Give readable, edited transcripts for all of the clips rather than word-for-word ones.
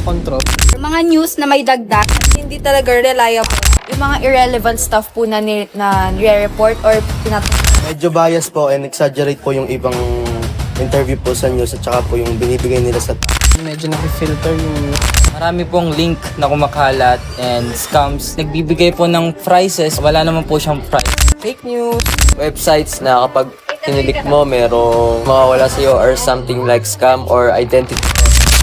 control. Mga news na may dagdag, hindi talaga reliable. Yung mga irrelevant stuff po na nire-report or Medyo bias po and exaggerate po yung ibang interview po sa news at saka po yung binibigay nila sa Medyo nakifilter yung Marami pong link na kumakalat and scams. Nagbibigay po ng prices, wala naman po siyang price. Fake news, websites na kapag kinilik mo, merong mawawala sa'yo or something like scam or identity.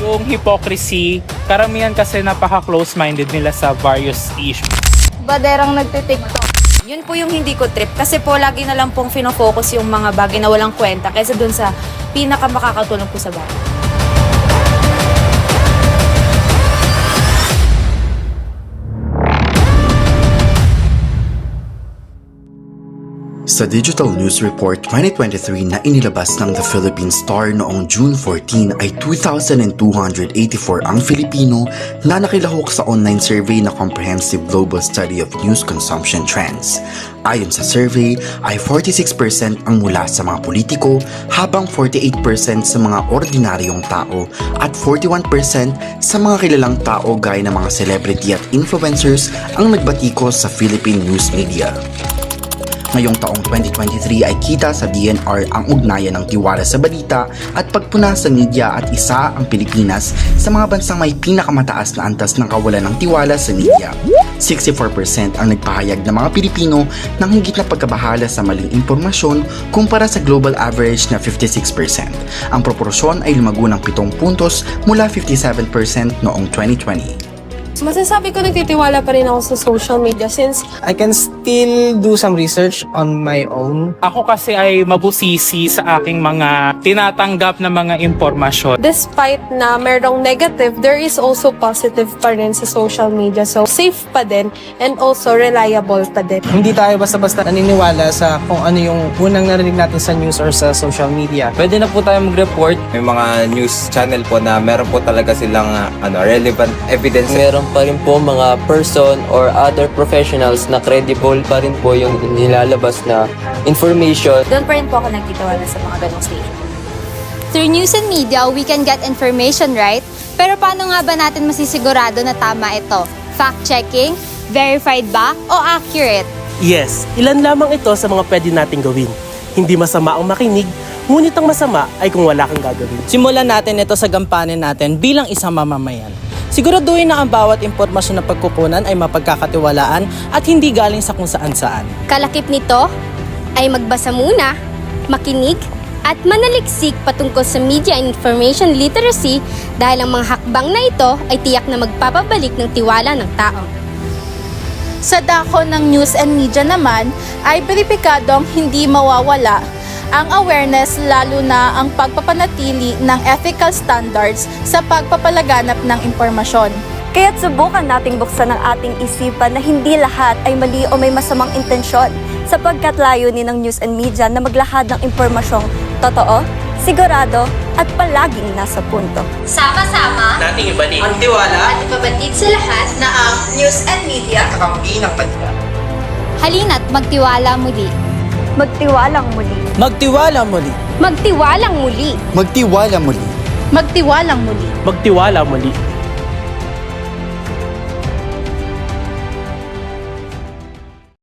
Yung hypocrisy, karamihan kasi napaka-close-minded nila sa various issues. baderang nagtitiktok. Yun po yung hindi ko trip. Kasi po lagi na lang pong finofocus yung mga bagay na walang kwenta kaysa dun sa pinaka makakatulong po sa bagay. Sa Digital News Report 2023 na inilabas ng The Philippine Star noong June 14 ay 2,284 ang Filipino na nakilahok sa online survey na Comprehensive Global Study of News Consumption Trends. Ayon sa survey ay 46% ang mula sa mga politiko habang 48% sa mga ordinaryong tao at 41% sa mga kilalang tao gaya ng mga celebrity at influencers ang nagbatikos sa Philippine news media. Ngayong taong 2023 ay kita sa DNR ang ugnayan ng tiwala sa balita at pagpuna sa media at isa ang Pilipinas sa mga bansang may pinakamataas na antas ng kawalan ng tiwala sa media. 64% ang nagpahayag ng mga Pilipino ng higit na pagkabahala sa maling impormasyon kumpara sa global average na 56%. Ang proporsyon ay lumago ng 7 puntos mula 57% noong 2020. Masasabi ko nagtitiwala pa rin ako sa social media since I can still do some research on my own. Ako kasi ay mabusisi sa aking mga tinatanggap na mga impormasyon. despite na merong negative, there is also positive pa rin sa social media. So, safe pa din and also reliable pa din. Hindi tayo basta-basta naniniwala sa kung ano yung unang narinig natin sa news or sa social media. Pwede na po tayo mag-report. May mga news channel po na meron po talaga silang relevant evidence. Meron pa rin po mga person or other professionals na credible pa rin po yung nilalabas na information. Doon pa rin po ako nagtitiwala sa mga ganong station. Through news and media, we can get information, right? Pero paano nga ba natin masisigurado na tama ito? Fact-checking? Verified ba? O accurate? Yes, ilan lamang ito sa mga pwede nating gawin. Hindi masama ang makinig, ngunit ang masama ay kung wala kang gagawin. Simulan natin ito sa gampanin natin bilang isang mamamayan. Siguraduhin na ang bawat impormasyon na pagkukunan ay mapagkakatiwalaan at hindi galing sa kung saan-saan. Kalakip nito ay magbasa muna, makinig, at manaliksik patungkol sa media and information literacy dahil ang mga hakbang na ito ay tiyak na magpapabalik ng tiwala ng tao. Sa dako ng news and media naman ay beripikadong hindi mawawala ang awareness lalo na ang pagpapanatili ng ethical standards sa pagpapalaganap ng impormasyon. Kaya't subukan nating buksan ang ating isipan na hindi lahat ay mali o may masamang intensyon sapagkat layunin ng news and media na maglahad ng impormasyong totoo, sigurado at palaging nasa punto. Sama-sama Nating ibalik ang tiwala at ipabatid sa lahat na ang News and media, kakampi ng balita. halina't magtiwala muli. magtiwalang muli. Magtiwala muli! Magtiwalang muli! Magtiwala muli! Magtiwalang muli. Magtiwala muli.